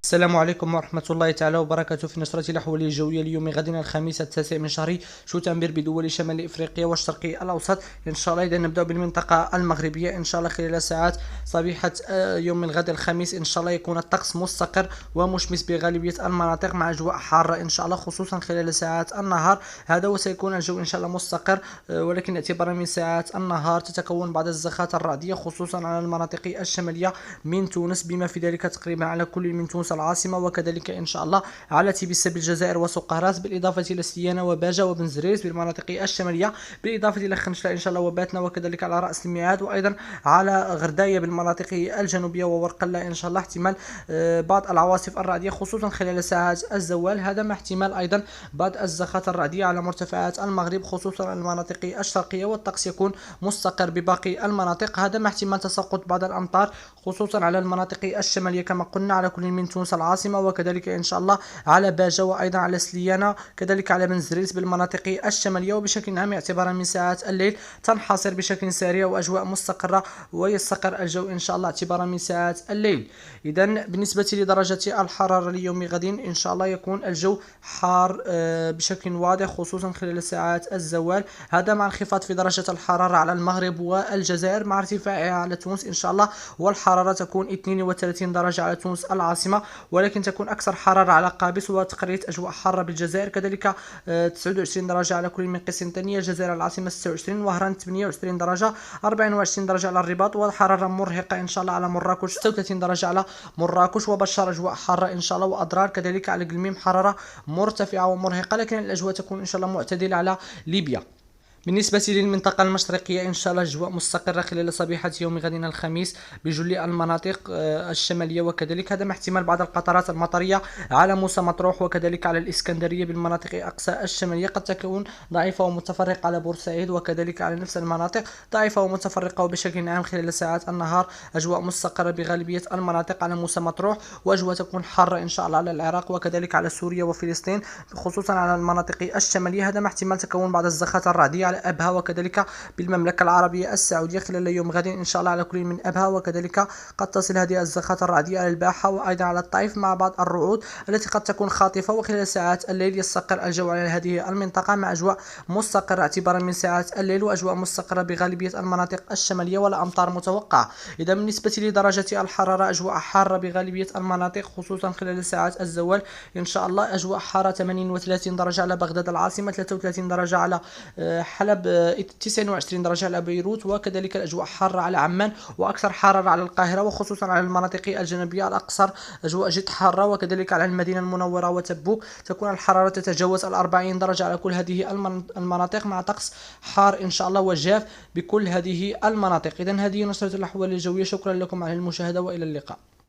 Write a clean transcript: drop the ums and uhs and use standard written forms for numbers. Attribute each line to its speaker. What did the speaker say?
Speaker 1: السلام عليكم ورحمة الله تعالى وبركاته. في نشرة الأحوال الجوية ليوم غد الخميس 9 من شهر شتنبر بدول شمال إفريقيا والشرق الأوسط إن شاء الله. إذا نبدأ بالمنطقة المغربية إن شاء الله خلال ساعات صبيحة يوم الغد الخميس إن شاء الله يكون الطقس مستقر ومشمس بغالبية المناطق مع أجواء حارة إن شاء الله، خصوصا خلال ساعات النهار. هذا وسيكون الجو إن شاء الله مستقر، ولكن اعتبارا من ساعات النهار تتكون بعض الزخات الرعدية خصوصا على المناطق الشمالية من تونس، بما في ذلك تقريبا على كل من تونس العاصمة، وكذلك إن شاء الله على تبسة بالجزائر وسقراس، بالإضافة إلى سيانة وباجة وبن زريس بالمناطق الشمالية، بالإضافة إلى خنشلة إن شاء الله وباتنا، وكذلك على رأس الميعاد، وأيضا على غرداية بالمناطق الجنوبية وورقلة إن شاء الله احتمال بعض العواصف الرعدية خصوصا خلال ساعات الزوال. هذا مع احتمال أيضا بعض الزخات الرعدية على مرتفعات المغرب خصوصا المناطق الشرقية، والطقس يكون مستقر بباقي المناطق. هذا مع احتمال تساقط بعض الأمطار خصوصا على المناطق الشمالية كما قلنا على كل من تونس العاصمة، وكذلك إن شاء الله على باجة وأيضا على سليانة، كذلك على بن زريس بالمناطق الشمالية. وبشكل عام اعتبارا من ساعات الليل تنحصر بشكل سريع وأجواء مستقرة ويستقر الجو إن شاء الله اعتبارا من ساعات الليل. إذا بالنسبة لدرجة الحرارة ليوم غد إن شاء الله يكون الجو حار بشكل واضح خصوصا خلال ساعات الزوال. هذا مع انخفاض في درجة الحرارة على المغرب والجزائر مع ارتفاعها على تونس إن شاء الله، والحرارة تكون 32 درجة على تونس العاصمة، ولكن تكون أكثر حرارة على قابس وتقرير أجواء حارة بالجزائر، كذلك 29 درجة على كل من قسنطينية الجزائر العاصمة، 26 وهران 28 درجة، 24 درجة على الرباط، وحرارة مرهقة إن شاء الله على مراكش 36 درجة على مراكش وبشار أجواء حارة إن شاء الله، وأضرار كذلك على قلميم حرارة مرتفعة ومرهقة، لكن الأجواء تكون إن شاء الله معتدلة على ليبيا. بالنسبة للمنطقة المشرقية إن شاء الله أجواء مستقرة خلال صبيحة يوم غد الخميس بجل المناطق الشمالية، وكذلك هذا مع احتمال بعض القطرات المطرية على موسى مطروح وكذلك على الإسكندرية بالمناطق أقصى الشمالية، قد تكون ضعيفة ومتفرقة على بورسعيد وكذلك على نفس المناطق ضعيفة ومتفرقة. وبشكل عام خلال ساعات النهار أجواء مستقرة بغالبية المناطق على موسى مطروح، وأجواء تكون حارة إن شاء الله على العراق وكذلك على سوريا وفلسطين خصوصا على المناطق الشمالية. هذا مع احتمال تكون بعض الزخات الرعدية على أبها وكذلك بالمملكة العربية السعودية خلال يوم غد إن شاء الله على كل من أبها، وكذلك قد تصل هذه الزخات الرعدية على الباحة وأيضا على الطائف مع بعض الرعود التي قد تكون خاطفة. وخلال ساعات الليل يستقر الجو على هذه المنطقة مع أجواء مستقرة اعتبارا من ساعات الليل وأجواء مستقرة بغالبية المناطق الشمالية ولا أمطار متوقعة. إذا بالنسبة لدرجة الحرارة أجواء حارة بغالبية المناطق خصوصا خلال ساعات الزوال إن شاء الله، أجواء حارة 38 درجة على بغداد العاصمة، 33 درجة على حلب، 29 درجة على بيروت، وكذلك الأجواء حارة على عمان وأكثر حرارة على القاهرة وخصوصا على المناطق الجنوبية الأقصر أجواء جد حارة، وكذلك على المدينة المنورة وتبوك تكون الحرارة تتجاوز 40 درجة على كل هذه المناطق مع طقس حار إن شاء الله وجاف بكل هذه المناطق. إذن هذه نشرة الأحوال الجوية، شكرا لكم على المشاهدة وإلى اللقاء.